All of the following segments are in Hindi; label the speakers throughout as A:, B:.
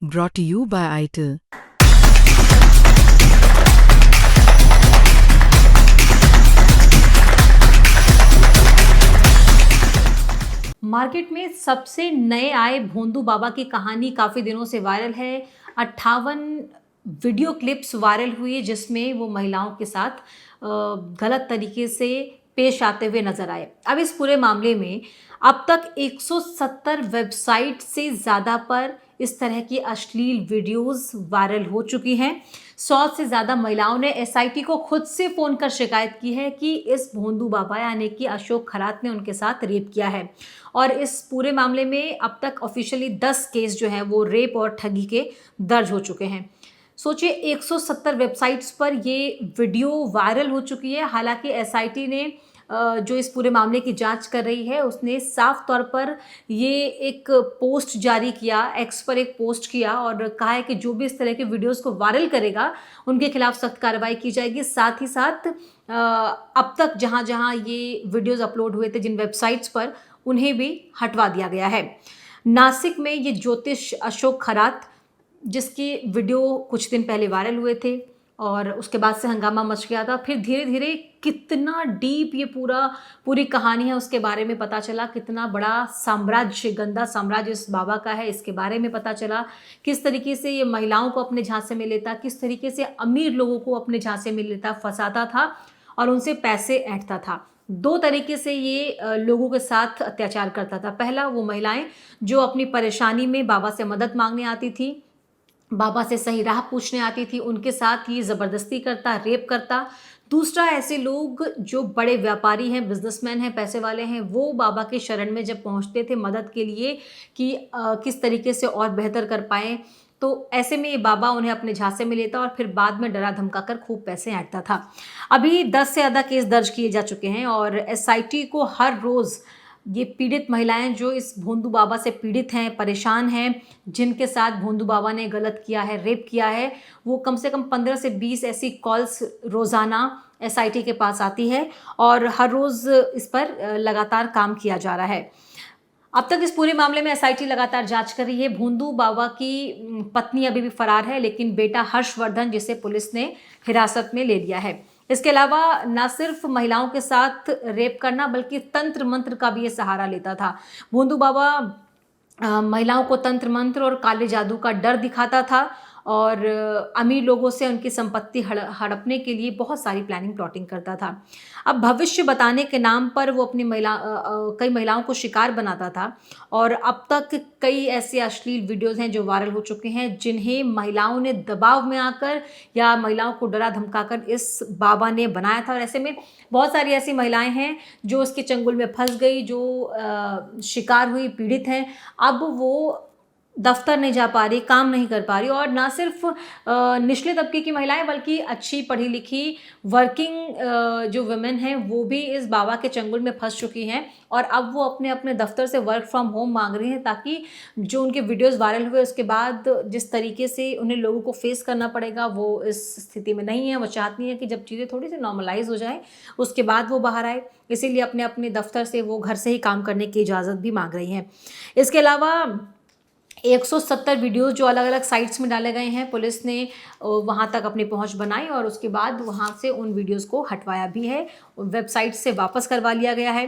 A: Brought to you by ITIL.
B: Market में सबसे नए आए भोंदू बाबा की कहानी काफ़ी दिनों से वायरल है। 58 वीडियो क्लिप्स वायरल हुई जिसमें वो महिलाओं के साथ गलत तरीके से पेश आते हुए नजर आए। अब इस पूरे मामले में अब तक 170 वेबसाइट से ज़्यादा पर इस तरह की अश्लील वीडियोस वायरल हो चुकी हैं। 100 से ज़्यादा महिलाओं ने एसआईटी को खुद से फ़ोन कर शिकायत की है कि इस भोंदू बाबा यानी कि अशोक खरात ने उनके साथ रेप किया है। और इस पूरे मामले में अब तक ऑफिशियली 10 केस जो हैं वो रेप और ठगी के दर्ज हो चुके हैं। सोचिए 170 वेबसाइट्स पर ये वीडियो वायरल हो चुकी है। हालांकि एसआईटी ने जो इस पूरे मामले की जांच कर रही है उसने साफ तौर पर ये एक पोस्ट जारी किया, एक्स पर एक पोस्ट किया और कहा है कि जो भी इस तरह के वीडियोस को वायरल करेगा उनके खिलाफ सख्त कार्रवाई की जाएगी। साथ ही साथ अब तक जहां जहां ये वीडियोस अपलोड हुए थे जिन वेबसाइट्स पर, उन्हें भी हटवा दिया गया है। नासिक में ये ज्योतिष अशोक खरात जिसकी वीडियो कुछ दिन पहले वायरल हुए थे और उसके बाद से हंगामा मच गया था। फिर धीरे धीरे कितना डीप ये पूरी कहानी है उसके बारे में पता चला, कितना बड़ा साम्राज्य, गंदा साम्राज्य इस बाबा का है इसके बारे में पता चला। किस तरीके से ये महिलाओं को अपने झांसे में लेता, किस तरीके से अमीर लोगों को अपने झांसे में लेता, फंसाता था और उनसे पैसे ऐंठता था। दो तरीके से ये लोगों के साथ अत्याचार करता था। पहला, वो महिलाएं जो अपनी परेशानी में बाबा से मदद मांगने आती थी, बाबा से सही राह पूछने आती थी, उनके साथ ये ज़बरदस्ती करता, रेप करता। दूसरा, ऐसे लोग जो बड़े व्यापारी हैं, बिजनेसमैन हैं, पैसे वाले हैं, वो बाबा के शरण में जब पहुंचते थे मदद के लिए कि किस तरीके से और बेहतर कर पाएँ, तो ऐसे में ये बाबा उन्हें अपने झांसे में लेता और फिर बाद में डरा धमका कर खूब पैसे ऐंठता था। अभी 10 से ज़्यादा केस दर्ज किए जा चुके हैं और एसआईटी को हर रोज़ ये पीड़ित महिलाएं जो इस भोंदू बाबा से पीड़ित हैं, परेशान हैं, जिनके साथ भोंदू बाबा ने गलत किया है, रेप किया है, वो कम से कम 15 से 20 ऐसी कॉल्स रोज़ाना एसआईटी के पास आती है और हर रोज़ इस पर लगातार काम किया जा रहा है। अब तक इस पूरे मामले में एसआईटी लगातार जांच कर रही है। भोंदू बाबा की पत्नी अभी भी फरार है, लेकिन बेटा हर्षवर्धन, जिसे पुलिस ने हिरासत में ले लिया है। इसके अलावा न सिर्फ महिलाओं के साथ रेप करना बल्कि तंत्र मंत्र का भी ये सहारा लेता था। भोंदू बाबा महिलाओं को तंत्र मंत्र और काले जादू का डर दिखाता था और अमीर लोगों से उनकी संपत्ति हड़पने के लिए बहुत सारी प्लानिंग प्लॉटिंग करता था। अब भविष्य बताने के नाम पर वो अपनी कई महिलाओं को शिकार बनाता था और अब तक कई ऐसे अश्लील वीडियोस हैं जो वायरल हो चुके हैं जिन्हें महिलाओं ने दबाव में आकर या महिलाओं को डरा धमकाकर इस बाबा ने बनाया था। और ऐसे में बहुत सारी ऐसी महिलाएं हैं जो उसके चंगुल में फंस गई, जो शिकार हुई, पीड़ित हैं। अब वो दफ्तर नहीं जा पा रही, काम नहीं कर पा रही और ना सिर्फ निचले तबके की महिलाएं बल्कि अच्छी पढ़ी लिखी वर्किंग जो वुमेन हैं वो भी इस बाबा के चंगुल में फंस चुकी हैं और अब वो अपने अपने दफ्तर से वर्क फ्रॉम होम मांग रही हैं ताकि जो उनके वीडियोस वायरल हुए उसके बाद जिस तरीके से उन्हें लोगों को फेस करना पड़ेगा वो इस स्थिति में नहीं है। वो चाहती हैं कि जब चीज़ें थोड़ी सी नॉर्मलाइज हो जाए उसके बाद वो बाहर आए, इसीलिए अपने अपने दफ्तर से वो घर से ही काम करने की इजाज़त भी मांग रही हैं। इसके अलावा 170 वीडियोस जो अलग अलग साइट्स में डाले गए हैं, पुलिस ने वहां तक अपनी पहुंच बनाई और उसके बाद वहां से उन वीडियोस को हटवाया भी है, वेबसाइट से वापस करवा लिया गया है।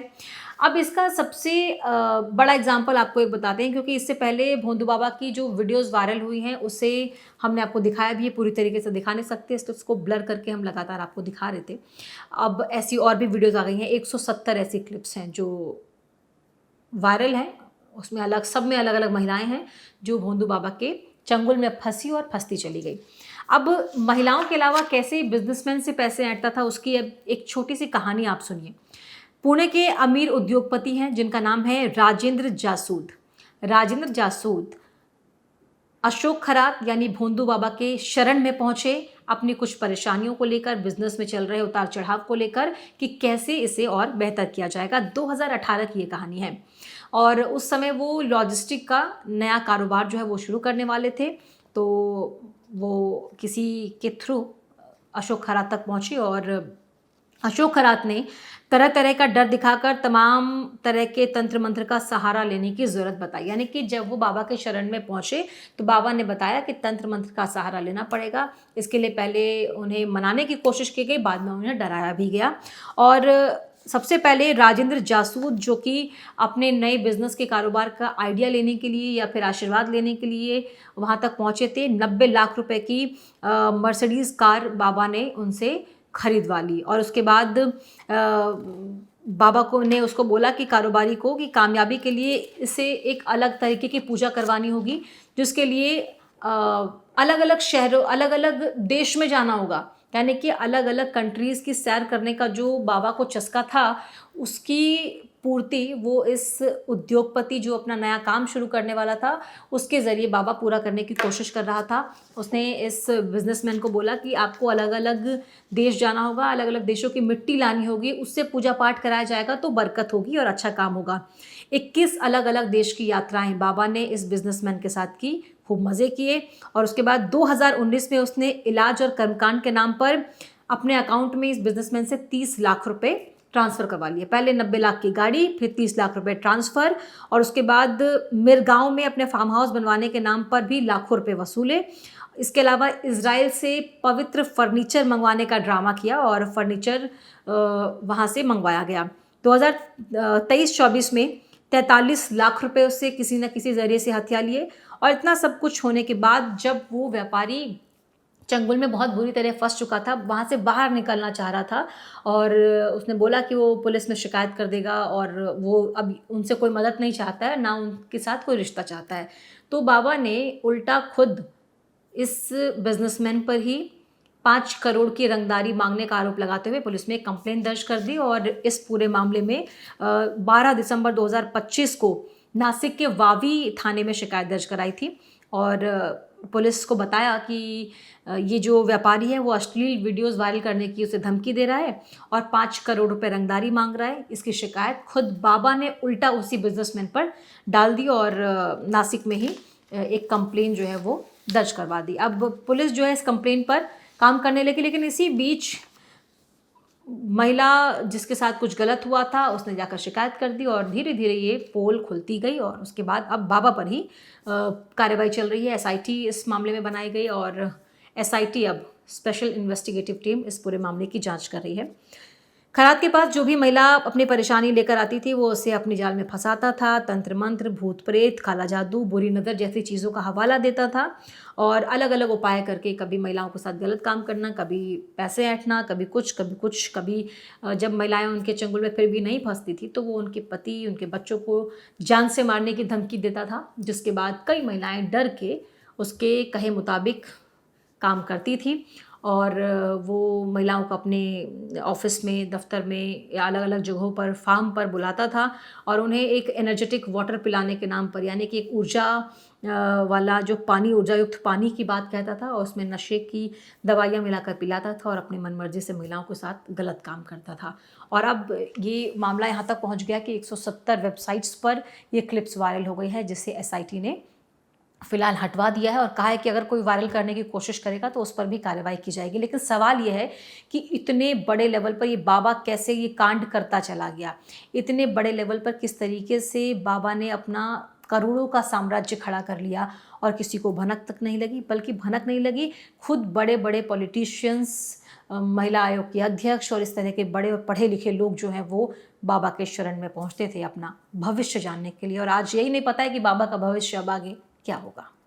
B: अब इसका सबसे बड़ा एग्जांपल आपको एक बताते हैं, क्योंकि इससे पहले भोंदू बाबा की जो वीडियोस वायरल हुई हैं उसे हमने आपको दिखाया भी है, पूरी तरीके से दिखा नहीं सकते तो उसको ब्लर करके हम लगातार आपको दिखा रहे थे। अब ऐसी और भी वीडियोज़ आ गई हैं, 170 ऐसी क्लिप्स हैं जो वायरल हैं। उसमें सब में अलग अलग महिलाएं हैं जो भोंदू बाबा के चंगुल में फंसी और फंसती चली गई। अब महिलाओं के अलावा कैसे बिजनेसमैन से पैसे ऐंठता था उसकी अब एक छोटी सी कहानी आप सुनिए। पुणे के अमीर उद्योगपति हैं जिनका नाम है राजेंद्र जासूद। राजेंद्र जासूद अशोक खरात यानी भोंदू बाबा के शरण में पहुंचे अपनी कुछ परेशानियों को लेकर, बिजनेस में चल रहे उतार चढ़ाव को लेकर कि कैसे इसे और बेहतर किया जाएगा। 2018 की ये कहानी है और उस समय वो लॉजिस्टिक का नया कारोबार जो है वो शुरू करने वाले थे। तो वो किसी के थ्रू अशोक खरात तक पहुंची और अशोक खरात ने तरह तरह का डर दिखाकर तमाम तरह के तंत्र मंत्र का सहारा लेने की जरूरत बताई। यानी कि जब वो बाबा के शरण में पहुंचे तो बाबा ने बताया कि तंत्र मंत्र का सहारा लेना पड़ेगा। इसके लिए पहले उन्हें मनाने की कोशिश की गई, बाद में उन्हें डराया भी गया। और सबसे पहले राजेंद्र जासूद, जो कि अपने नए बिजनेस के कारोबार का आइडिया लेने के लिए या फिर आशीर्वाद लेने के लिए वहाँ तक पहुँचे थे। 90 लाख रुपए की मर्सिडीज़ कार बाबा ने उनसे खरीदवा ली। और उसके बाद बाबा को ने उसको बोला कि कारोबारी को कि कामयाबी के लिए इसे एक अलग तरीके की पूजा करवानी होगी, जिसके लिए अलग अलग शहरों, अलग अलग देश में जाना होगा। यानी कि अलग अलग कंट्रीज़ की सैर करने का जो बाबा को चस्का था, उसकी पूर्ति वो इस उद्योगपति जो अपना नया काम शुरू करने वाला था, उसके ज़रिए बाबा पूरा करने की कोशिश कर रहा था। उसने इस बिजनेसमैन को बोला कि आपको अलग अलग देश जाना होगा, अलग अलग देशों की मिट्टी लानी होगी, उससे पूजा पाठ कराया जाएगा तो बरकत होगी और अच्छा काम होगा। 21 अलग अलग देश की यात्राएं बाबा ने इस बिजनेसमैन के साथ की, खूब मज़े किए। और उसके बाद 2019 में उसने इलाज और कर्मकांड के नाम पर अपने अकाउंट में इस बिजनेसमैन से 30 लाख रुपए ट्रांसफ़र करवा लिए। पहले 90 लाख की गाड़ी, फिर 30 लाख रुपए ट्रांसफ़र, और उसके बाद मिरगांव में अपने फार्म हाउस बनवाने के नाम पर भी लाखों रुपए वसूले। इसके अलावा इजराइल से पवित्र फर्नीचर मंगवाने का ड्रामा किया और फर्नीचर वहाँ से मंगवाया गया। 2023-24 में 43 लाख रुपए उससे किसी न किसी ज़रिए से हथिया लिए। और इतना सब कुछ होने के बाद जब वो व्यापारी चंगुल में बहुत बुरी तरह फंस चुका था, वहाँ से बाहर निकलना चाह रहा था, और उसने बोला कि वो पुलिस में शिकायत कर देगा और वो अब उनसे कोई मदद नहीं चाहता है, ना उनके साथ कोई रिश्ता चाहता है। तो बाबा ने उल्टा खुद इस बिजनेसमैन पर ही 5 करोड़ की रंगदारी मांगने का आरोप लगाते हुए पुलिस में एक कंप्लेंट दर्ज कर दी। और इस पूरे मामले में 12 दिसंबर 2025 को नासिक के वावी थाने में शिकायत दर्ज कराई थी। और पुलिस को बताया कि ये जो व्यापारी है वो अश्लील वीडियोस वायरल करने की उसे धमकी दे रहा है और 5 करोड़ रुपए रंगदारी मांग रहा है। इसकी शिकायत खुद बाबा ने उल्टा उसी बिजनेसमैन पर डाल दी और नासिक में ही एक कंप्लेन जो है वो दर्ज करवा दी। अब पुलिस जो है इस कंप्लेन पर काम करने लगी, लेकिन इसी बीच महिला जिसके साथ कुछ गलत हुआ था उसने जाकर शिकायत कर दी और धीरे धीरे ये पोल खुलती गई। और उसके बाद अब बाबा पर ही कार्रवाई चल रही है। एसआईटी इस मामले में बनाई गई और एसआईटी अब स्पेशल इन्वेस्टिगेटिव टीम इस पूरे मामले की जांच कर रही है। खरात के पास जो भी महिला अपनी परेशानी लेकर आती थी वो उसे अपनी जाल में फंसाता था, तंत्र मंत्र, भूत प्रेत, काला जादू, बुरी नज़र जैसी चीज़ों का हवाला देता था और अलग अलग उपाय करके कभी महिलाओं के साथ गलत काम करना, कभी पैसे ऐंठना, कभी कुछ कभी कुछ, कभी जब महिलाएं उनके चंगुल में फिर भी नहीं फंसती थी तो वो उनके पति, उनके बच्चों को जान से मारने की धमकी देता था, जिसके बाद कई महिलाएं डर के उसके कहे मुताबिक काम करती थी। और वो महिलाओं को अपने ऑफिस में, दफ्तर में या अलग अलग जगहों पर, फार्म पर बुलाता था और उन्हें एक एनर्जेटिक वाटर पिलाने के नाम पर, यानी कि एक ऊर्जा वाला जो पानी, ऊर्जा युक्त पानी की बात कहता था और उसमें नशे की दवाइयाँ मिलाकर पिलाता था और अपनी मनमर्जी से महिलाओं के साथ गलत काम करता था। और अब ये मामला यहाँ तक पहुँच गया कि 170 वेबसाइट्स पर ये क्लिप्स वायरल हो गई है, जिससे एसआईटी ने फिलहाल हटवा दिया है और कहा है कि अगर कोई वायरल करने की कोशिश करेगा तो उस पर भी कार्रवाई की जाएगी। लेकिन सवाल ये है कि इतने बड़े लेवल पर ये बाबा कैसे ये कांड करता चला गया, इतने बड़े लेवल पर किस तरीके से बाबा ने अपना करोड़ों का साम्राज्य खड़ा कर लिया और किसी को भनक तक नहीं लगी। बल्कि भनक नहीं लगी, खुद बड़े बड़े पॉलिटिशियंस, महिला आयोग के अध्यक्ष और इस तरह के बड़े और पढ़े लिखे लोग जो हैं वो बाबा के शरण में पहुंचते थे अपना भविष्य जानने के लिए। और आज यही नहीं पता है कि बाबा का भविष्य अब आगे क्या होगा।